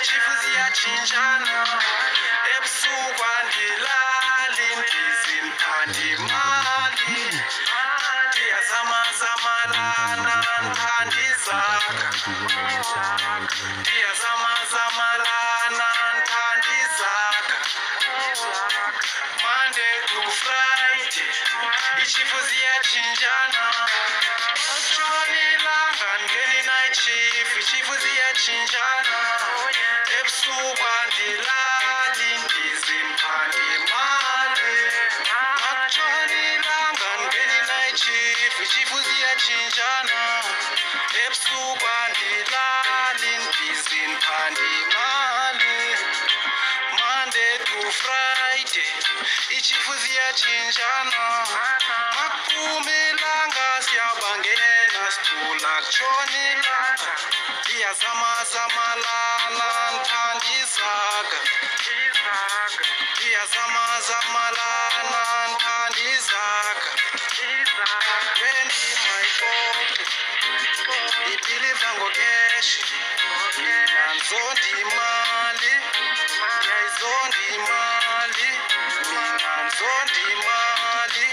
ichifu ziyachinjana ebusuku andilali ndizimthandimali ndiyazamazamalana nthandizaka ndiyazamazamalana nthandizaka Monday to Friday ichifu ziyachinjana tshonilanga ngeni night shift ichifu ziyachinjana ebusuku andilali ndizimthandimali tshonilanga ngeni night shift ichifu ziyachinjana ebusuku andilali ndizimthandimali Monday to Friday ichifu ziyachinjana makumelanga siyabangena sithula kutshonilanga ndiyazamazamalana nthandizaka ndiyazamazamalana nthandizaka bendimayikoke ibhiliva ngokeshi mina nzonda imali ndiyayizonda imali mina nzonda imali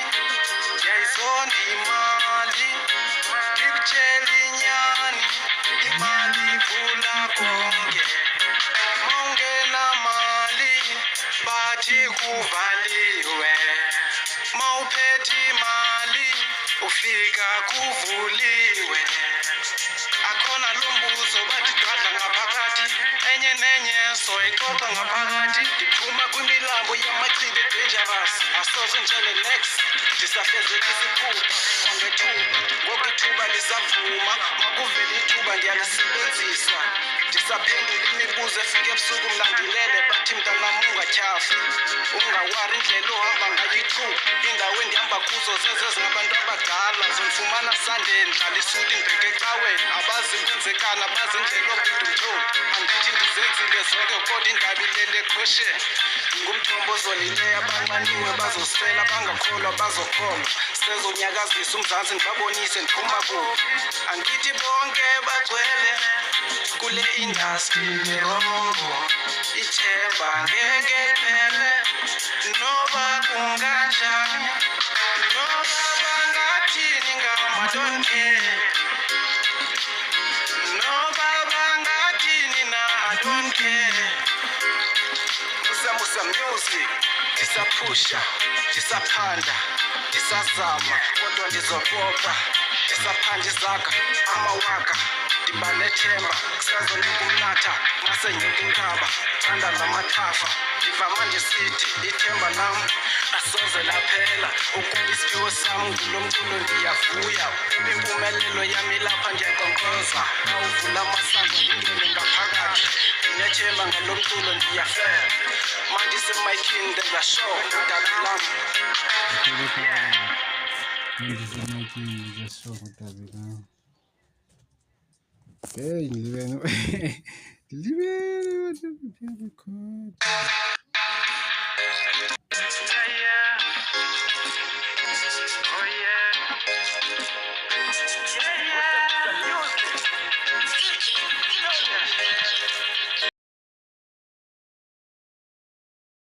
ndiyayizonda imali ndikutshela inyani imali ivula konke mawungenamali bathi kuvaliwe mawuphethe imali ufika kuvuliwe akhona lo mbuzo bathi dwadla ngaphakathi enye nenye soyixoxa ngaphakathi ndiphuma kwimilambo yamachibi dangerous asoze njele next ndisafezekisa iphupha kwangethuba ngoku ithuba lisavuma makuvele ithuba ndiyalisebenzisa ndisaphendula imibuzo efike ebusuku mlandilele bathi mntanam ungatyhafi ungawari indlela ohamba ngayithuba indawo endihamba kuzo zeze zingabantu abadala zondifumana sandeni ndlala isuti ndibheke ecaweni abazi kwenzekana bazi indlela obudumtholi andithi ndizenzile zonke kodwa indaba ilele question ngumthombo ozolileyo abanxaniwe bazosela bangakholwa bazokholwa sezonyakazisa umzantsi ndibabonise ndiphuma kuphi andithi bonke bagcwele kule industry ngerongo ithemba ngeke liphele noba kunganjani noba bangathini ngama don't care noba bangathini na I don't care Musa music ndisaphusha ndisaphanda ndisazama kodwa ndizobopha ndisaphanda izakha amawaka ndibanethemba kusazonika umnatha masenyuka intaba thanda namathafa ndivama ndisithi ithemba lam asoze laphela ukuba isiphiwo sam ngulo mculo ndiyavuya ukuba impumelelo yam ilapha ndiyankqonkqoza nawuvula amasango ndingene ngaphakathi ndinethemba ngalo mculo ndiyafela mandisemayikhini ndenza show dabi lam Okay, libero. Libero.